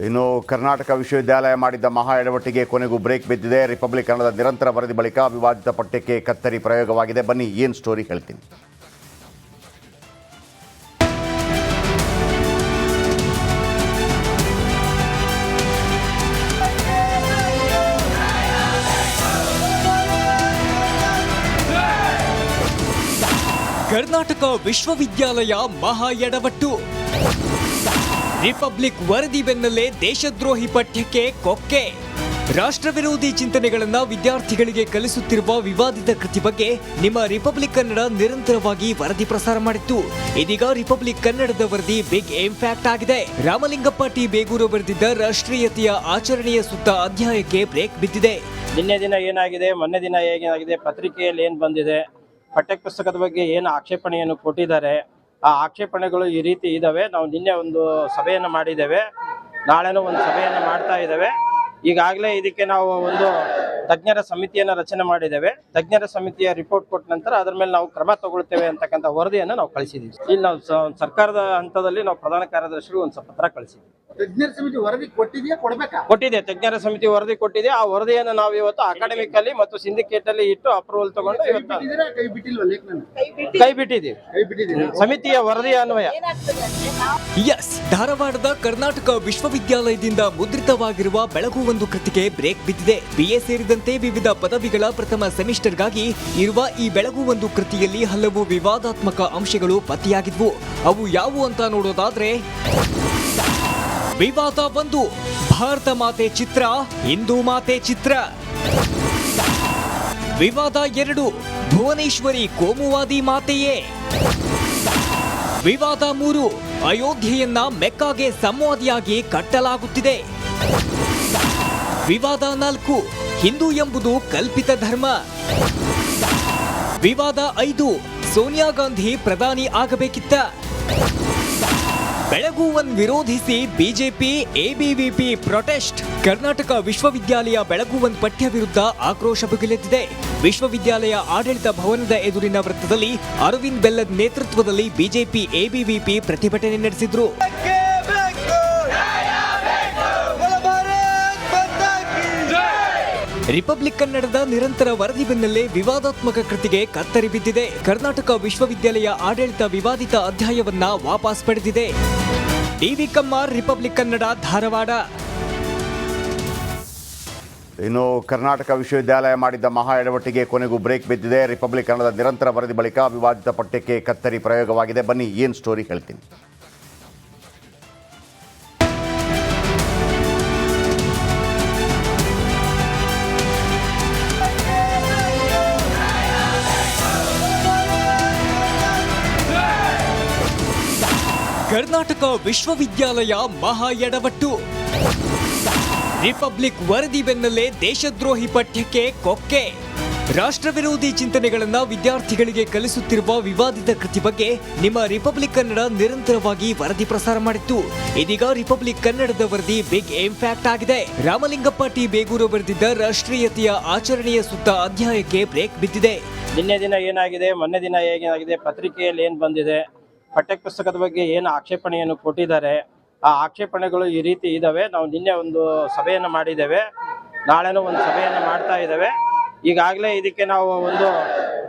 ಇನ್ನು ಕರ್ನಾಟಕ ವಿಶ್ವವಿದ್ಯಾಲಯ ಮಾಡಿದ್ದ ಮಹಾ ಎಡವಟ್ಟಿಗೆ ಕೊನೆಗೂ ಬ್ರೇಕ್ ಬಿದ್ದಿದೆ. ರಿಪಬ್ಲಿಕ್ ಕನ್ನಡದ ನಿರಂತರ ವರದಿ ಬಳಿಕ ವಿವಾದಿತ ಪಠ್ಯಕ್ಕೆ ಕತ್ತರಿ ಪ್ರಯೋಗವಾಗಿದೆ. ಬನ್ನಿ ಏನು ಸ್ಟೋರಿ ಹೇಳ್ತೀನಿ. ಕರ್ನಾಟಕ ವಿಶ್ವವಿದ್ಯಾಲಯ ಮಹಾ ಎಡವಟ್ಟು. ರಿಪಬ್ಲಿಕ್ ವರದಿ ಬೆನ್ನಲ್ಲೇ ದೇಶದ್ರೋಹಿ ಪಠ್ಯಕ್ಕೆ ಕೊಕ್ಕೆ. ರಾಷ್ಟ್ರ ವಿರೋಧಿ ಚಿಂತನೆಗಳನ್ನ ವಿದ್ಯಾರ್ಥಿಗಳಿಗೆ ಕಲಿಸುತ್ತಿರುವ ವಿವಾದಿತ ಕೃತಿ ಬಗ್ಗೆ ನಿಮ್ಮ ರಿಪಬ್ಲಿಕ್ ಕನ್ನಡ ನಿರಂತರವಾಗಿ ವರದಿ ಪ್ರಸಾರ ಮಾಡಿತ್ತು. ಇದೀಗ ರಿಪಬ್ಲಿಕ್ ಕನ್ನಡದ ವರದಿ ಬಿಗ್ ಇಂಪ್ಯಾಕ್ಟ್ ಆಗಿದೆ. ರಾಮಲಿಂಗಪ್ಪ ಟಿ ಬೇಗೂರು ಬರೆದಿದ್ದ ರಾಷ್ಟ್ರೀಯತೆಯ ಆಚರಣೆಯ ಸುತ್ತ ಅಧ್ಯಾಯಕ್ಕೆ ಬ್ರೇಕ್ ಬಿದ್ದಿದೆ. ನಿನ್ನೆ ದಿನ ಏನಾಗಿದೆ, ಮೊನ್ನೆ ದಿನ ಏನಾಗಿದೆ, ಪತ್ರಿಕೆಯಲ್ಲಿ ಏನು ಬಂದಿದೆ, ಪಠ್ಯಪುಸ್ತಕದ ಬಗ್ಗೆ ಏನು ಆಕ್ಷೇಪಣೆಯನ್ನು ಕೊಟ್ಟಿದ್ದಾರೆ, ಆ ಆಕ್ಷೇಪಣೆಗಳು ಈ ರೀತಿ ಇದ್ದಾವೆ. ನಾವು ನಿನ್ನೆ ಒಂದು ಸಭೆಯನ್ನು ಮಾಡಿದ್ದೇವೆ, ನಾಳೆನೂ ಒಂದು ಸಭೆಯನ್ನು ಮಾಡ್ತಾ ಇದ್ದೇವೆ. ಈಗಾಗಲೇ ಇದಕ್ಕೆ ನಾವು ಒಂದು ತಜ್ಞರ ಸಮಿತಿಯನ್ನು ರಚನೆ ಮಾಡಿದ್ದೇವೆ. ತಜ್ಞರ ಸಮಿತಿಯ ರಿಪೋರ್ಟ್ ಕೊಟ್ಟ ನಂತರ ಅದರ ಮೇಲೆ ನಾವು ಕ್ರಮ ತಗೊಳ್ತೇವೆ ಅಂತಕ್ಕಂಥ ವರದಿಯನ್ನು ನಾವು ಕಳಿಸಿದ್ದೀವಿ. ಇಲ್ಲಿ ನಾವು ಸರ್ಕಾರದ ಹಂತದಲ್ಲಿ ನಾವು ಪ್ರಧಾನ ಕಾರ್ಯದರ್ಶಿಗಳು ಒಂದು ಪತ್ರ ಕಳಿಸಿದ್ದೀವಿ. ತಜ್ಞರ ಸಮಿತಿ ವರದಿ ಕೊಟ್ಟಿದೆಯಾ, ಕೊಡಬೇಕಾ? ಕೊಟ್ಟಿದೆ. ತಜ್ಞರ ಸಮಿತಿ ವರದಿ ಕೊಟ್ಟಿದೆ. ಆ ವರದಿಯನ್ನು ನಾವು ಇವತ್ತು ಅಕಾಡೆಮಿಕ್ ಅಲ್ಲಿ ಮತ್ತು ಸಿಂಡಿಕೇಟ್ ಅಲ್ಲಿ ಇಟ್ಟು ಅಪ್ರೂವಲ್ ತಗೊಂಡು ಕೈ ಬಿಟ್ಟಿದ್ದೀವಿ. ಸಮಿತಿಯ ವರದಿ ಅನ್ವಯ. ಎಸ್, ಧಾರವಾಡದ ಕರ್ನಾಟಕ ವಿಶ್ವವಿದ್ಯಾಲಯದಿಂದ ಮುದ್ರಿತವಾಗಿರುವ ಬೆಳಗು ಒಂದು ಕೃತಿಗೆ ಬ್ರೇಕ್ ಬಿದ್ದಿದೆ. ಬಿಎ ಸೇರಿದಂತೆ ವಿವಿಧ ಪದವಿಗಳ ಪ್ರಥಮ ಸೆಮಿಸ್ಟರ್ಗಾಗಿ ಇರುವ ಈ ಬೆಳಗು ಒಂದು ಕೃತಿಯಲ್ಲಿ ಹಲವು ವಿವಾದಾತ್ಮಕ ಅಂಶಗಳು ಪತ್ತೆಯಾಗಿದ್ವು. ಅವು ಯಾವುವು ಅಂತ ನೋಡೋದಾದ್ರೆ, ವಿವಾದ 1, ಭಾರತ ಮಾತೆ ಚಿತ್ರ, ಹಿಂದೂ ಮಾತೆ ಚಿತ್ರ. ವಿವಾದ 2, ಭುವನೇಶ್ವರಿ ಕೋಮುವಾದಿ ಮಾತೆಯೇ. ವಿವಾದ 3, ಅಯೋಧ್ಯೆಯನ್ನ ಮೆಕ್ಕಾಗೆ ಸಂವಾದಿಯಾಗಿ ಕಟ್ಟಲಾಗುತ್ತಿದೆ. ವಿವಾದ 4, ಹಿಂದೂ ಎಂಬುದು ಕಲ್ಪಿತ ಧರ್ಮ. ವಿವಾದ 5, ಸೋನಿಯಾ ಗಾಂಧಿ ಪ್ರಧಾನಿ ಆಗಬೇಕಿತ್ತ. ಬೆಳಗು ಒನ್ ವಿರೋಧಿಸಿ ಬಿಜೆಪಿ ಎಬಿವಿಪಿ ಪ್ರೊಟೆಸ್ಟ್. ಕರ್ನಾಟಕ ವಿಶ್ವವಿದ್ಯಾಲಯ ಬೆಳಗು ಒನ್ ಪಠ್ಯ ವಿರುದ್ಧ ಆಕ್ರೋಶ ಭುಗಿಲೆದ್ದಿದೆ. ವಿಶ್ವವಿದ್ಯಾಲಯ ಆಡಳಿತ ಭವನದ ಎದುರಿನ ವೃತ್ತದಲ್ಲಿ ಅರವಿಂದ್ ಬೆಲ್ಲದ್ ನೇತೃತ್ವದಲ್ಲಿ ಬಿಜೆಪಿ ಎಬಿವಿಪಿ ಪ್ರತಿಭಟನೆ ನಡೆಸಿದ್ರು. ರಿಪಬ್ಲಿಕ್ ಕನ್ನಡದ ನಿರಂತರ ವರದಿ ಬೆನ್ನಲ್ಲೇ ವಿವಾದಾತ್ಮಕ ಕೃತಿಗೆ ಕತ್ತರಿ ಬಿದ್ದಿದೆ. ಕರ್ನಾಟಕ ವಿಶ್ವವಿದ್ಯಾಲಯ ಆಡಳಿತ ವಿವಾದಿತ ಅಧ್ಯಾಯವನ್ನ ವಾಪಸ್ ಪಡೆದಿದೆ. DV Kammar, republic Kannada, Dharwad. ಇನ್ನು ಕರ್ನಾಟಕ ವಿಶ್ವವಿದ್ಯಾಲಯ ಮಾಡಿದ್ದ ಮಹಾ ಎಡವಟ್ಟಿಗೆ ಕೊನೆಗೂ ಬ್ರೇಕ್ ಬಿದ್ದಿದೆ. ರಿಪಬ್ಲಿಕ್ ಕನ್ನಡದ ನಿರಂತರ ವರದಿ ಬಳಿಕ ವಿವಾದಿತ ಪಠ್ಯಕ್ಕೆ ಕತ್ತರಿ ಪ್ರಯೋಗವಾಗಿದೆ. ಬನ್ನಿ ಏನು ಸ್ಟೋರಿ ಹೇಳ್ತೀನಿ. ಕರ್ನಾಟಕ ವಿಶ್ವವಿದ್ಯಾಲಯ ಮಹಾ ಎಡವಟ್ಟು. ರಿಪಬ್ಲಿಕ್ ವರದಿ ಬೆನ್ನಲ್ಲೇ ದೇಶದ್ರೋಹಿ ಪಠ್ಯಕ್ಕೆ ಕೊಕ್ಕೆ. ರಾಷ್ಟ್ರ ವಿರೋಧಿ ಚಿಂತನೆಗಳನ್ನ ವಿದ್ಯಾರ್ಥಿಗಳಿಗೆ ಕಲಿಸುತ್ತಿರುವ ವಿವಾದಿತ ಕೃತಿ ಬಗ್ಗೆ ನಿಮ್ಮ ರಿಪಬ್ಲಿಕ್ ಕನ್ನಡ ನಿರಂತರವಾಗಿ ವರದಿ ಪ್ರಸಾರ ಮಾಡಿತ್ತು. ಇದೀಗ ರಿಪಬ್ಲಿಕ್ ಕನ್ನಡದ ವರದಿ ಬಿಗ್ ಇಂಪ್ಯಾಕ್ಟ್ ಆಗಿದೆ. ರಾಮಲಿಂಗಪ್ಪ ಟಿ ಬೇಗೂರು ಬರೆದಿದ್ದ ರಾಷ್ಟ್ರೀಯತೆಯ ಆಚರಣೆಯ ಸುತ್ತ ಅಧ್ಯಾಯಕ್ಕೆ ಬ್ರೇಕ್ ಬಿದ್ದಿದೆ. ನಿನ್ನೆ ದಿನ ಏನಾಗಿದೆ, ಮೊನ್ನೆ ದಿನ ಏನಾಗಿದೆ, ಪತ್ರಿಕೆಯಲ್ಲಿ ಏನು ಬಂದಿದೆ, ಪಠ್ಯಪುಸ್ತಕದ ಬಗ್ಗೆ ಏನು ಆಕ್ಷೇಪಣೆಯನ್ನು ಕೊಟ್ಟಿದ್ದಾರೆ, ಆ ಆಕ್ಷೇಪಣೆಗಳು ಈ ರೀತಿ ಇದ್ದಾವೆ. ನಾವು ನಿನ್ನೆ ಒಂದು ಸಭೆಯನ್ನು ಮಾಡಿದ್ದೇವೆ, ನಾಳೆನೂ ಒಂದು ಸಭೆಯನ್ನು ಮಾಡ್ತಾ ಇದ್ದೇವೆ. ಈಗಾಗಲೇ ಇದಕ್ಕೆ ನಾವು ಒಂದು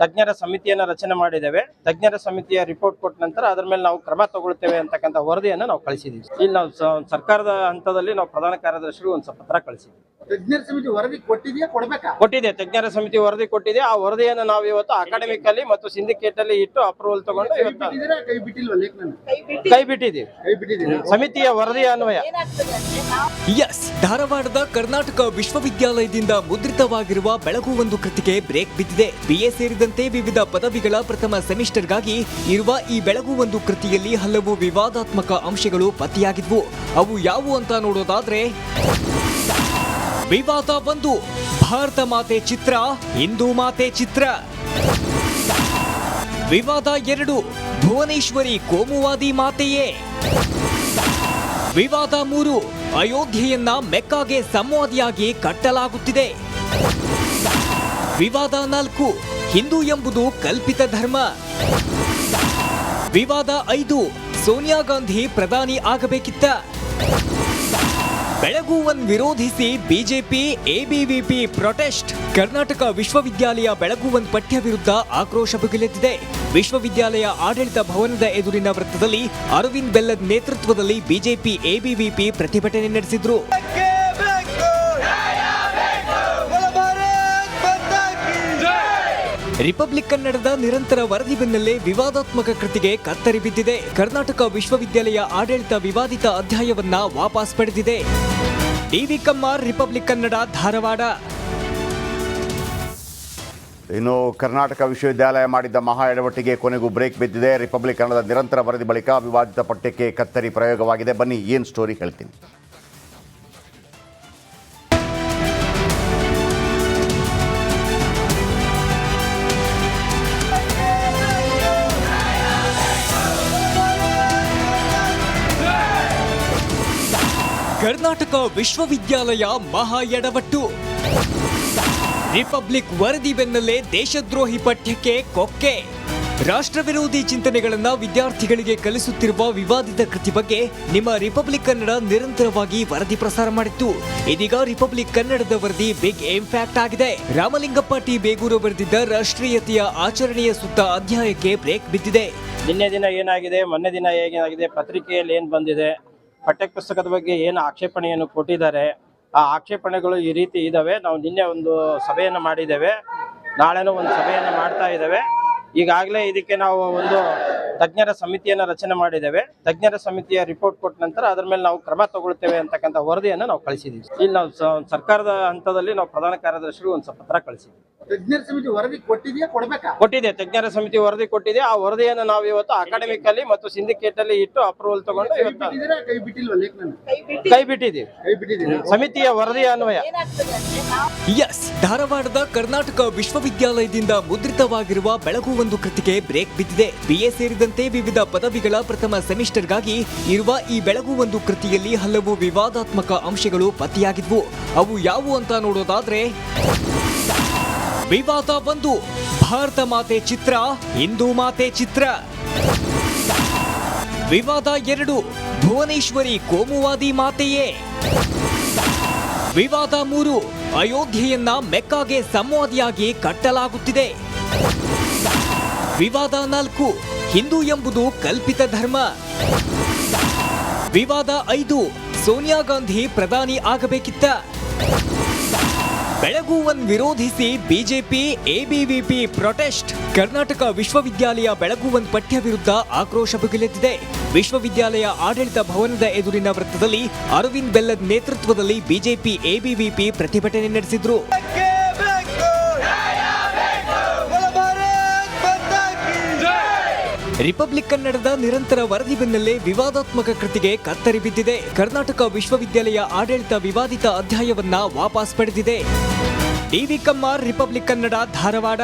ತಜ್ಞರ ಸಮಿತಿಯನ್ನು ರಚನೆ ಮಾಡಿದ್ದೇವೆ. ತಜ್ಞರ ಸಮಿತಿಯ ರಿಪೋರ್ಟ್ ಕೊಟ್ಟ ನಂತರ ಅದರ ಮೇಲೆ ನಾವು ಕ್ರಮ ತಗೊಳ್ತೇವೆ ಅಂತಕ್ಕಂಥ ವರದಿಯನ್ನು ನಾವು ಕಳಿಸಿದ್ದೀವಿ. ಇಲ್ಲಿ ನಾವು ಸರ್ಕಾರದ ಹಂತದಲ್ಲಿ ನಾವು ಪ್ರಧಾನ ಕಾರ್ಯದರ್ಶಿಗಳು ಒಂದು ಪತ್ರ ಕಳಿಸಿದ್ದೀವಿ. ತಜ್ಞರ ಸಮಿತಿ ವರದಿ ಕೊಟ್ಟಿದೆಯಾ, ಕೊಡಬೇಕಾ? ಕೊಟ್ಟಿದೆ. ತಜ್ಞರ ಸಮಿತಿ ವರದಿ ಕೊಟ್ಟಿದೆ. ಆ ವರದಿಯನ್ನು ನಾವು ಇವತ್ತು ಅಕಾಡೆಮಿಕ್ ಅಲ್ಲಿ ಮತ್ತು ಸಿಂಡಿಕೇಟ್ ಅಲ್ಲಿ ಇಟ್ಟು ಅಪ್ರೂವಲ್ ತಗೊಂಡು ಕೈ ಬಿಟ್ಟಿದ್ದೀವಿ. ಸಮಿತಿಯ ವರದಿ ಅನ್ವಯ. ಎಸ್, ಧಾರವಾಡದ ಕರ್ನಾಟಕ ವಿಶ್ವವಿದ್ಯಾಲಯದಿಂದ ಮುದ್ರಿತವಾಗಿರುವ ಬೆಳಗು ಒಂದು ಕೃತಿಗೆ ಬ್ರೇಕ್ ಬಿದ್ದಿದೆ. ಬಿಎ ಸೇರಿದಂತೆ ವಿವಿಧ ಪದವಿಗಳ ಪ್ರಥಮ ಸೆಮಿಸ್ಟರ್ಗಾಗಿ ಇರುವ ಈ ಬೆಳಗು ಒಂದು ಕೃತಿಯಲ್ಲಿ ಹಲವು ವಿವಾದಾತ್ಮಕ ಅಂಶಗಳು ಪತ್ತೆಯಾಗಿದ್ವು. ಅವು ಯಾವುವು ಅಂತ ನೋಡೋದಾದ್ರೆ, ವಿವಾದ 1, ಭಾರತ ಮಾತೆ ಚಿತ್ರ, ಹಿಂದೂ ಮಾತೆ ಚಿತ್ರ. ವಿವಾದ 2, ಭುವನೇಶ್ವರಿ ಕೋಮುವಾದಿ ಮಾತೆಯೇ. ವಿವಾದ 3, ಅಯೋಧ್ಯೆಯನ್ನ ಮೆಕ್ಕಾಗೆ ಸಂವಾದಿಯಾಗಿ ಕಟ್ಟಲಾಗುತ್ತಿದೆ. ವಿವಾದ 4, ಹಿಂದೂ ಎಂಬುದು ಕಲ್ಪಿತ ಧರ್ಮ. ವಿವಾದ 5, ಸೋನಿಯಾ ಗಾಂಧಿ ಪ್ರಧಾನಿ ಆಗಬೇಕಿತ್ತ. ಬೆಳಗು ಒನ್ ವಿರೋಧಿಸಿ ಬಿಜೆಪಿ ಎಬಿವಿಪಿ ಪ್ರೊಟೆಸ್ಟ್. ಕರ್ನಾಟಕ ವಿಶ್ವವಿದ್ಯಾಲಯ ಬೆಳಗು ಒನ್ ಪಠ್ಯ ವಿರುದ್ಧ ಆಕ್ರೋಶ ಭುಗಿಲೆದ್ದಿದೆ. ವಿಶ್ವವಿದ್ಯಾಲಯ ಆಡಳಿತ ಭವನದ ಎದುರಿನ ವೃತ್ತದಲ್ಲಿ ಅರವಿಂದ್ ಬೆಲ್ಲದ್ ನೇತೃತ್ವದಲ್ಲಿ ಬಿಜೆಪಿ ಎಬಿವಿಪಿ ಪ್ರತಿಭಟನೆ ನಡೆಸಿದ್ರು. ರಿಪಬ್ಲಿಕ್ ಕನ್ನಡದ ನಿರಂತರ ವರದಿ ಬೆನ್ನಲ್ಲೇ ವಿವಾದಾತ್ಮಕ ಕೃತಿಗೆ ಕತ್ತರಿ ಬಿದ್ದಿದೆ. ಕರ್ನಾಟಕ ವಿಶ್ವವಿದ್ಯಾಲಯ ಆಡಳಿತ ವಿವಾದಿತ ಅಧ್ಯಾಯವನ್ನ ವಾಪಸ್ ಪಡೆದಿದೆ. DV Kammar, republic Kannada, Dharwad. ಇನ್ನು ಕರ್ನಾಟಕ ವಿಶ್ವವಿದ್ಯಾಲಯ ಮಾಡಿದ್ದ ಮಹಾ ಎಡವಟ್ಟಿಗೆ ಕೊನೆಗೂ ಬ್ರೇಕ್ ಬಿದ್ದಿದೆ. ರಿಪಬ್ಲಿಕ್ ಕನ್ನಡದ ನಿರಂತರ ವರದಿ ಬಳಿಕ ವಿವಾದಿತ ಪಠ್ಯಕ್ಕೆ ಕತ್ತರಿ ಪ್ರಯೋಗವಾಗಿದೆ. ಬನ್ನಿ ಏನು ಸ್ಟೋರಿ ಹೇಳ್ತೀನಿ. ಕರ್ನಾಟಕ ವಿಶ್ವವಿದ್ಯಾಲಯ ಮಹಾ ಎಡವಟ್ಟು. ರಿಪಬ್ಲಿಕ್ ವರದಿ ಬೆನ್ನಲ್ಲೇ ದೇಶದ್ರೋಹಿ ಪಠ್ಯಕ್ಕೆ ಕೊಕ್ಕೆ. ರಾಷ್ಟ್ರ ವಿರೋಧಿ ಚಿಂತನೆಗಳನ್ನ ವಿದ್ಯಾರ್ಥಿಗಳಿಗೆ ಕಲಿಸುತ್ತಿರುವ ವಿವಾದಿತ ಕೃತಿ ಬಗ್ಗೆ ನಿಮ್ಮ ರಿಪಬ್ಲಿಕ್ ಕನ್ನಡ ನಿರಂತರವಾಗಿ ವರದಿ ಪ್ರಸಾರ ಮಾಡಿತ್ತು. ಇದೀಗ ರಿಪಬ್ಲಿಕ್ ಕನ್ನಡದ ವರದಿ ಬಿಗ್ ಇಂಪ್ಯಾಕ್ಟ್ ಆಗಿದೆ. ರಾಮಲಿಂಗಪ್ಪ ಟಿ ಬೇಗೂರು ಬರೆದಿದ್ದ ರಾಷ್ಟ್ರೀಯತೆಯ ಆಚರಣೆಯ ಸುತ್ತ ಅಧ್ಯಾಯಕ್ಕೆ ಬ್ರೇಕ್ ಬಿದ್ದಿದೆ. ನಿನ್ನೆ ದಿನ ಏನಾಗಿದೆ, ಮೊನ್ನೆ ದಿನ ಏನಾಗಿದೆ, ಪತ್ರಿಕೆಯಲ್ಲಿ ಏನು ಬಂದಿದೆ, ಪಠ್ಯ ಪುಸ್ತಕದ ಬಗ್ಗೆ ಏನು ಆಕ್ಷೇಪಣೆಯನ್ನು ಕೊಟ್ಟಿದ್ದಾರೆ, ಆ ಆಕ್ಷೇಪಣೆಗಳು ಈ ರೀತಿ ಇದಾವೆ. ನಾವು ನಿನ್ನೆ ಒಂದು ಸಭೆಯನ್ನು ಮಾಡಿದ್ದೇವೆ, ನಾಳೆನೂ ಒಂದು ಸಭೆಯನ್ನು ಮಾಡ್ತಾ ಇದ್ದೇವೆ. ಈಗಾಗಲೇ ಇದಕ್ಕೆ ನಾವು ಒಂದು ತಜ್ಞರ ಸಮಿತಿಯನ್ನು ರಚನೆ ಮಾಡಿದ್ದೇವೆ. ತಜ್ಞರ ಸಮಿತಿಯ ರಿಪೋರ್ಟ್ ಕೊಟ್ಟ ನಂತರ ಅದರ ಮೇಲೆ ನಾವು ಕ್ರಮ ತಗೊಳ್ತೇವೆ ಅಂತಕ್ಕಂಥ ವರದಿಯನ್ನು ನಾವು ಕಳಿಸಿದ್ದೀವಿ. ಇಲ್ಲಿ ನಾವು ಸರ್ಕಾರದ ಹಂತದಲ್ಲಿ ನಾವು ಪ್ರಧಾನ ಕಾರ್ಯದರ್ಶಿಗಳು ಒಂದು ಪತ್ರ ಕಳಿಸಿದ್ದೀವಿ. ತಜ್ಞರ ಸಮಿತಿ ವರದಿ ಕೊಟ್ಟಿದೆಯಾ ಕೊಡ್ಬೇಕಾ? ಕೊಟ್ಟಿದೆ, ತಜ್ಞರ ಸಮಿತಿ ವರದಿ ಕೊಟ್ಟಿದೆ. ಆ ವರದಿಯನ್ನು ನಾವು ಇವತ್ತು ಅಕಾಡೆಮಿಕ್ ಅಲ್ಲಿ ಮತ್ತು ಸಿಂಡಿಕೇಟ್ ಅಲ್ಲಿ ಇಟ್ಟು ಅಪ್ರೂವಲ್ ತಗೊಂಡು ಇವತ್ತು ಕೈ ಬಿಟ್ಟಿಲ್ವಾ ಲೇಖನ? ಕೈ ಬಿಟ್ಟಿದ್ದೀವಿ. ಕೈ ಬಿಟ್ಟಿದ್ದೀರಾ? ಸಮಿತಿಯ ವರದಿ ಅನ್ವಯ. ಎಸ್, ಧಾರವಾಡದ ಕರ್ನಾಟಕ ವಿಶ್ವವಿದ್ಯಾಲಯದಿಂದ ಮುದ್ರಿತವಾಗಿರುವ ಬೆಳಗು ಒಂದು ಕೃತಿಗೆ ಬ್ರೇಕ್ ಬಿದ್ದಿದೆ. ಬಿಎ ಸೇರಿದಂತೆ ವಿವಿಧ ಪದವಿಗಳ ಪ್ರಥಮ ಸೆಮಿಸ್ಟರ್ಗಾಗಿ ಇರುವ ಈ ಬೆಳಗು ಒಂದು ಕೃತಿಯಲ್ಲಿ ಹಲವು ವಿವಾದಾತ್ಮಕ ಅಂಶಗಳು ಪತ್ತೆಯಾಗಿದ್ವು. ಅವು ಯಾವುವು ಅಂತ ನೋಡೋದಾದ್ರೆ, ವಿವಾದ 1, ಭಾರತ ಮಾತೆ ಚಿತ್ರ, ಹಿಂದೂ ಮಾತೆ ಚಿತ್ರ. ವಿವಾದ 2, ಭುವನೇಶ್ವರಿ ಕೋಮುವಾದಿ ಮಾತೆಯೇ. ವಿವಾದ 3, ಅಯೋಧ್ಯೆಯನ್ನ ಮೆಕ್ಕಾಗೆ ಸಂವಾದಿಯಾಗಿ ಕಟ್ಟಲಾಗುತ್ತಿದೆ. ವಿವಾದ 4, ಹಿಂದೂ ಎಂಬುದು ಕಲ್ಪಿತ ಧರ್ಮ. ವಿವಾದ 5, ಸೋನಿಯಾ ಗಾಂಧಿ ಪ್ರಧಾನಿ ಆಗಬೇಕಿತ್ತ. ಬೆಳಗು ಒನ್ ವಿರೋಧಿಸಿ ಬಿಜೆಪಿ ಎಬಿವಿಪಿ ಪ್ರೊಟೆಸ್ಟ್. ಕರ್ನಾಟಕ ವಿಶ್ವವಿದ್ಯಾಲಯ ಬೆಳಗು ಒನ್ ಪಠ್ಯ ವಿರುದ್ಧ ಆಕ್ರೋಶ ಭುಗಿಲೆದ್ದಿದೆ. ವಿಶ್ವವಿದ್ಯಾಲಯ ಆಡಳಿತ ಭವನದ ಎದುರಿನ ವೃತ್ತದಲ್ಲಿ ಅರವಿಂದ್ ಬೆಲ್ಲದ್ ನೇತೃತ್ವದಲ್ಲಿ ಬಿಜೆಪಿ ಎಬಿವಿಪಿ ಪ್ರತಿಭಟನೆ ನಡೆಸಿದ್ರು. ರಿಪಬ್ಲಿಕ್ ಕನ್ನಡದ ನಿರಂತರ ವರದಿ ಬೆನ್ನಲ್ಲೇ ವಿವಾದಾತ್ಮಕ ಕೃತಿಗೆ ಕತ್ತರಿ ಬಿದ್ದಿದೆ. ಕರ್ನಾಟಕ ವಿಶ್ವವಿದ್ಯಾಲಯ ಆಡಳಿತ ವಿವಾದಿತ ಅಧ್ಯಾಯವನ್ನ ವಾಪಸ್ ಪಡೆದಿದೆ. DV Kammar, republic Kannada, Dharwad.